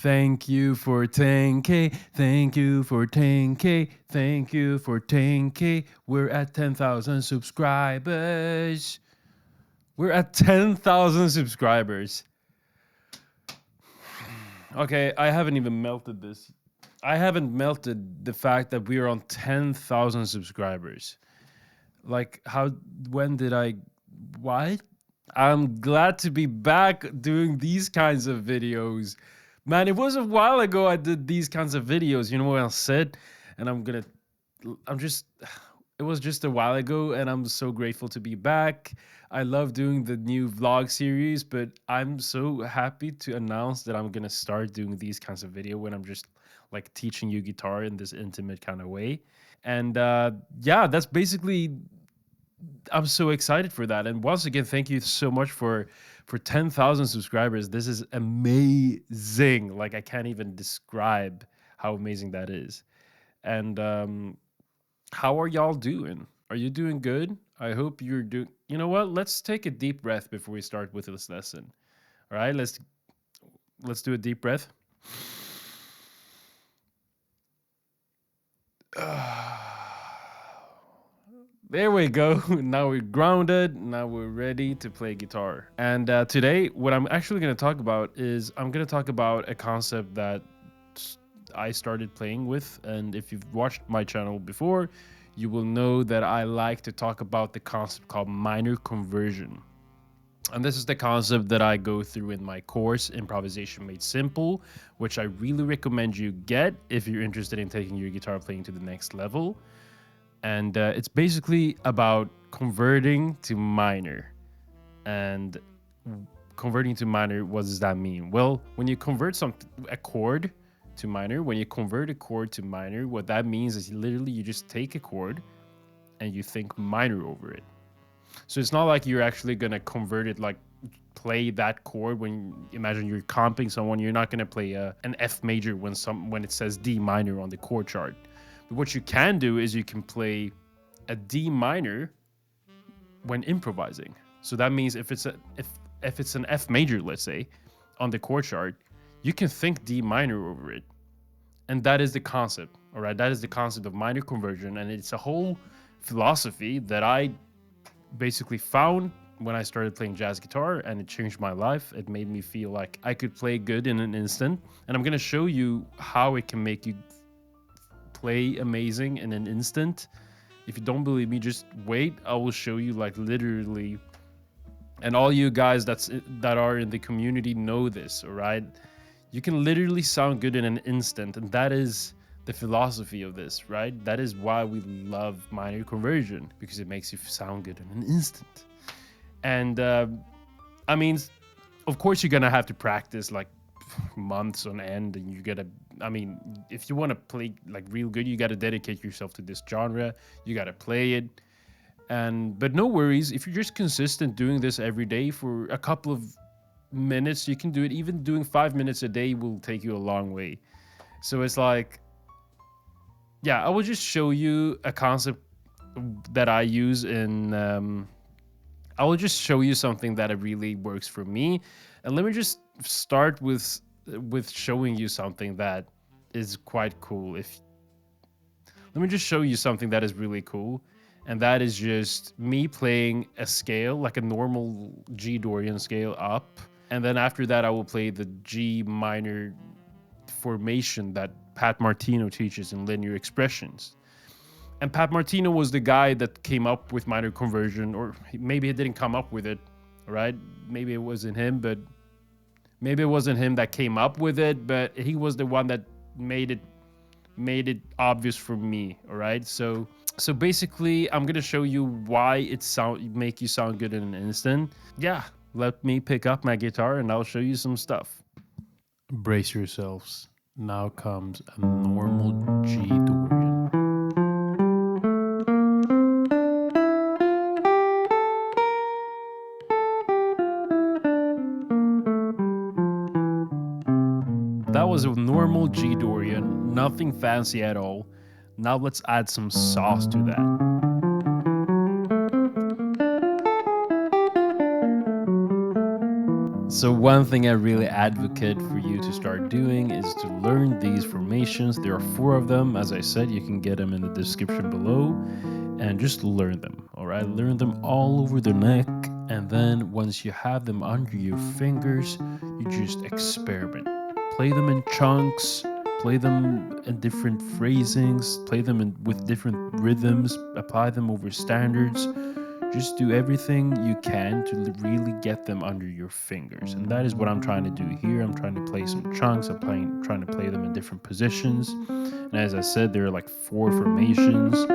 Thank you for 10K. Thank you for 10K. Thank you for 10K. We're at 10,000 subscribers. We're at 10,000 subscribers. Okay, I haven't even melted this. I haven't melted the fact that we are on 10,000 subscribers. Like, when did what? I'm glad to be back doing these kinds of videos. Man, it was a while ago I did these kinds of videos. You know what I said? And it was just a while ago, and I'm so grateful to be back. I love doing the new vlog series, but I'm so happy to announce that I'm gonna start doing these kinds of video when I'm just like teaching you guitar in this intimate kind of way. And yeah, that's basically I'm so excited for that. And once again, thank you so much for 10,000 subscribers. This is amazing. Like I can't even describe how amazing that is. And how are y'all doing? Are you doing good? I hope you're doing. You know what? Let's take a deep breath before we start with this lesson. All right, let's do a deep breath. There we go. Now we're grounded. Now we're ready to play guitar. And today, what I'm actually going to talk about is I'm going to talk about a concept that I started playing with. And if you've watched my channel before, you will know that I like to talk about the concept called minor conversion. And this is the concept that I go through in my course, Improvisation Made Simple, which I really recommend you get if you're interested in taking your guitar playing to the next level. And it's basically about converting to minor. And converting to minor, what does that mean? Well, when you convert a chord to minor, when you convert a chord to minor, what that means is literally you just take a chord and you think minor over it. So it's not like you're actually going to convert it, like play that chord. When imagine you're comping someone, you're not going to play an F major when it says D minor on the chord chart. But what you can do is you can play a D minor when improvising. So that means if it's an F major, let's say, on the chord chart, you can think D minor over it. And that is the concept, all right? That is the concept of minor conversion. And it's a whole philosophy that I basically found when I started playing jazz guitar, and it changed my life. It made me feel like I could play good in an instant. And I'm going to show you how it can make you play amazing in an instant. If you don't believe me, just wait. I will show you, like, literally. And all you guys that are in the community know this, all right? You can literally sound good in an instant, and that is the philosophy of this, right? That is why we love minor conversion, because it makes you sound good in an instant. And I mean, of course you're gonna have to practice like months on end, and if you want to play like real good, you got to dedicate yourself to this genre. You got to play it. But no worries, if you're just consistent doing this every day for a couple of minutes, you can do it. Even doing 5 minutes a day will take you a long way. So it's like, yeah, I will just show you a concept that I use I will just show you something that really works for me. And let me just start with showing you something that is quite cool. Let me just show you something that is really cool. And that is just me playing a scale, like a normal G Dorian scale up. And then after that, I will play the G minor formation that Pat Martino teaches in linear expressions. And Pat Martino was the guy that came up with minor conversion, or maybe he didn't come up with it, right? Maybe it wasn't him, but maybe it wasn't him that came up with it, but he was the one that made it obvious for me, all right? So basically, I'm gonna show you why make you sound good in an instant. Yeah, let me pick up my guitar and I'll show you some stuff. Brace yourselves. Now comes a normal G Dorian. That was a normal G Dorian, nothing fancy at all. Now let's add some sauce to that. So one thing I really advocate for you to start doing is to learn these formations. There are 4 of them. As I said, you can get them in the description below, and just learn them. All right, learn them all over the neck, and then once you have them under your fingers, you just experiment. Play them in chunks, play them in different phrasings, play them with different rhythms, apply them over standards. Just do everything you can to really get them under your fingers. And that is what I'm trying to do here. I'm trying to play some chunks. Trying to play them in different positions. And as I said, there are like 4 formations.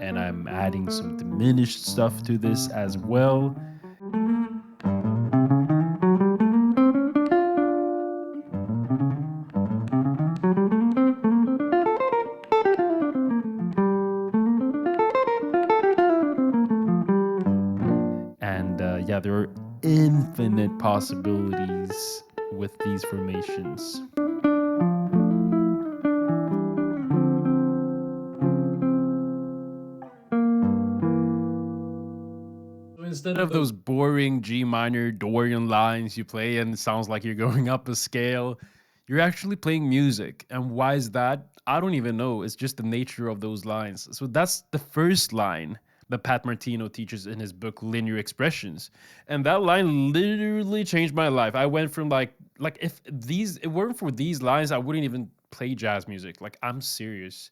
And I'm adding some diminished stuff to this as well. And yeah, there are infinite possibilities with these formations. Instead of those boring G minor Dorian lines you play and it sounds like you're going up a scale, you're actually playing music. And why is that? I don't even know. It's just the nature of those lines. So that's the first line that Pat Martino teaches in his book Linear Expressions. And that line literally changed my life. I went from like if it weren't for these lines, I wouldn't even play jazz music. Like, I'm serious.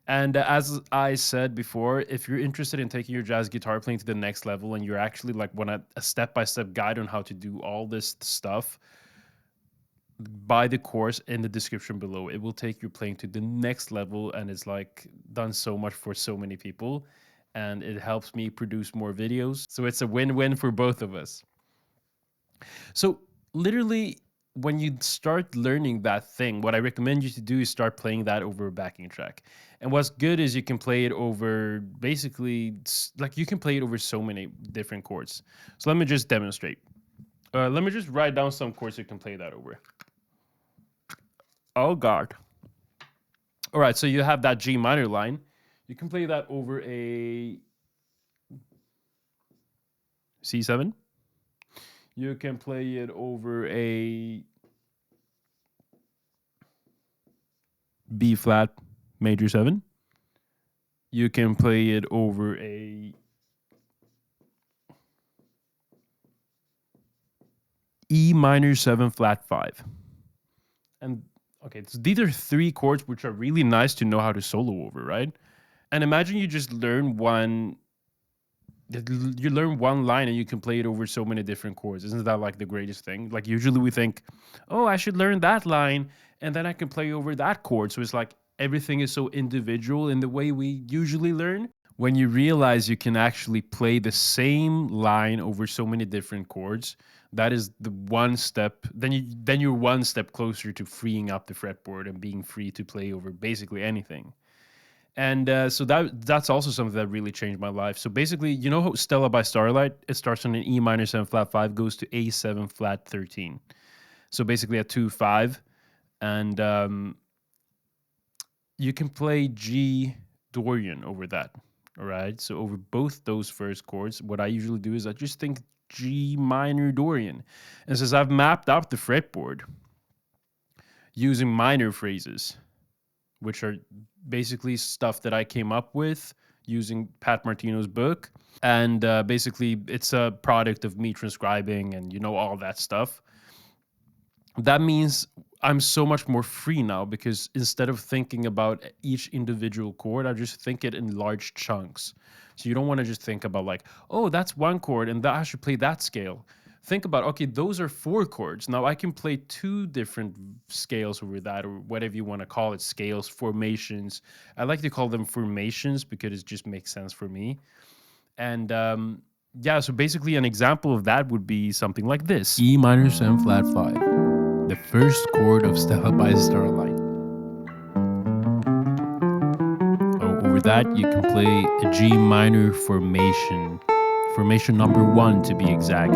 And as I said before, if you're interested in taking your jazz guitar playing to the next level and you're actually like want a step-by-step guide on how to do all this stuff, buy the course in the description below. It will take your playing to the next level, and it's like done so much for so many people, and it helps me produce more videos. So it's a win-win for both of us. So literally, when you start learning that thing, what I recommend you to do is start playing that over a backing track. And what's good is you can play it over basically, like you can play it over so many different chords. So let me just demonstrate. Let me just write down some chords you can play that over. Oh God. All right, so you have that G minor line. You can play that over a C7. You can play it over a B flat major 7. You can play it over a E minor 7 flat 5. And okay, so these are 3 chords which are really nice to know how to solo over, right? And imagine you just learn one line and you can play it over so many different chords. Isn't that like the greatest thing? Like usually we think, oh, I should learn that line and then I can play over that chord. So it's like everything is so individual in the way we usually learn. When you realize you can actually play the same line over so many different chords, that is the one step. Then you're one step closer to freeing up the fretboard and being free to play over basically anything. And so that's also something that really changed my life. So basically, you know how Stella by Starlight, it starts on an E minor 7 flat 5, goes to A7 flat 13. So basically a 2-5. And you can play G Dorian over that. All right. So over both those first chords, what I usually do is I just think G minor Dorian. And since I've mapped out the fretboard using minor phrases, which are basically stuff that I came up with using Pat Martino's book. And basically, it's a product of me transcribing and, you know, all that stuff. That means I'm so much more free now because instead of thinking about each individual chord, I just think it in large chunks. So you don't want to just think about like, oh, that's one chord and that I should play that scale. Think about, okay, those are 4 chords. Now I can play 2 different scales over that, or whatever you want to call it, scales, formations. I like to call them formations because it just makes sense for me. And yeah, so basically an example of that would be something like this. E minor 7 flat 5, the first chord of Stella by Starlight. Over that, you can play a G minor formation Formation number 1 to be exact.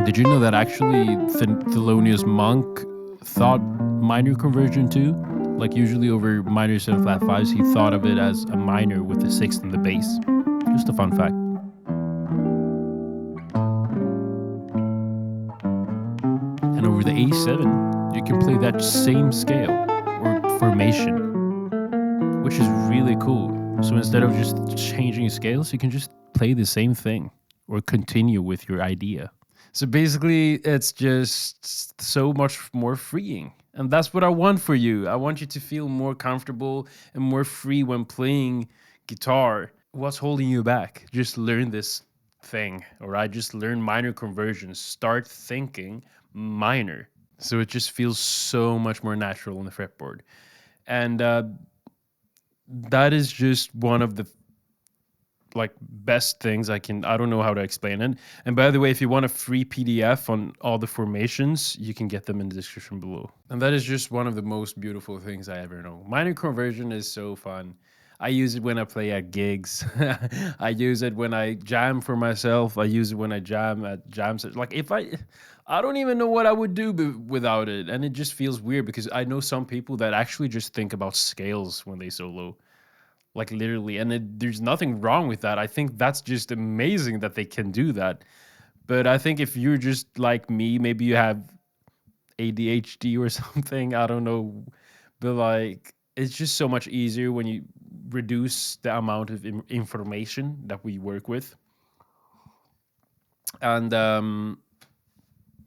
Did you know that actually Thelonious Monk thought minor conversion too? Like usually over minor instead of flat fives, he thought of it as a minor with a sixth in the bass. Just a fun fact. And over the A7, you can play that same scale or formation, which is really cool. So instead of just changing scales, you can just play the same thing or continue with your idea. So basically, it's just so much more freeing. And that's what I want for you. I want you to feel more comfortable and more free when playing guitar. What's holding you back? Just learn this thing, all right? Just learn minor conversions. Start thinking minor. So it just feels so much more natural on the fretboard. And that is just one of the like best things I don't know how to explain it. And by the way, if you want a free PDF on all the formations, you can get them in the description below. And that is just one of the most beautiful things I ever know. Minor conversion is so fun. I use it when I play at gigs. I use it when I jam for myself. I use it when I jam at jam sets. Like if I don't even know what I would do without it. And it just feels weird because I know some people that actually just think about scales when they solo. Like literally, and there's nothing wrong with that. I think that's just amazing that they can do that. But I think if you're just like me, maybe you have ADHD or something, I don't know. But like, it's just so much easier when you reduce the amount of information that we work with. And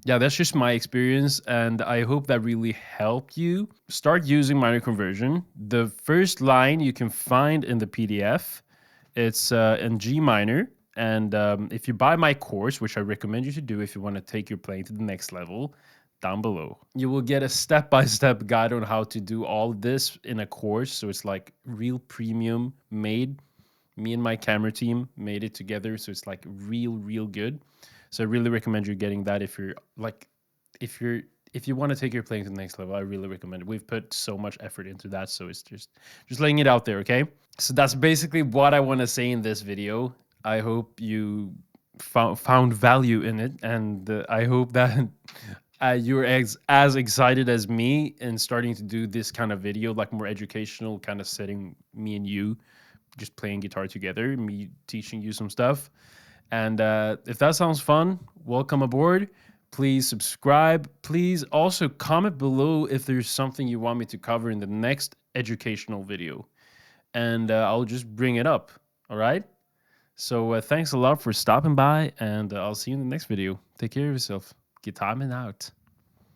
yeah, that's just my experience, and I hope that really helped you. Start using minor conversion. The first line you can find in the PDF. It's in G minor, and if you buy my course, which I recommend you to do if you want to take your playing to the next level, down below, you will get a step-by-step guide on how to do all this in a course. So it's like real premium made. Me and my camera team made it together, so it's like real good. So I really recommend you getting that if you're like, if you want to take your playing to the next level. I really recommend it. We've put so much effort into that, so it's just laying it out there, okay? So that's basically what I want to say in this video. I hope you found value in it, and I hope that you're as excited as me in starting to do this kind of video, like more educational kind of setting, me and you just playing guitar together, me teaching you some stuff. And if that sounds fun, welcome aboard. Please subscribe. Please also comment below if there's something you want me to cover in the next educational video. And I'll just bring it up. All right? So thanks a lot for stopping by, and I'll see you in the next video. Take care of yourself. GuitArmin out.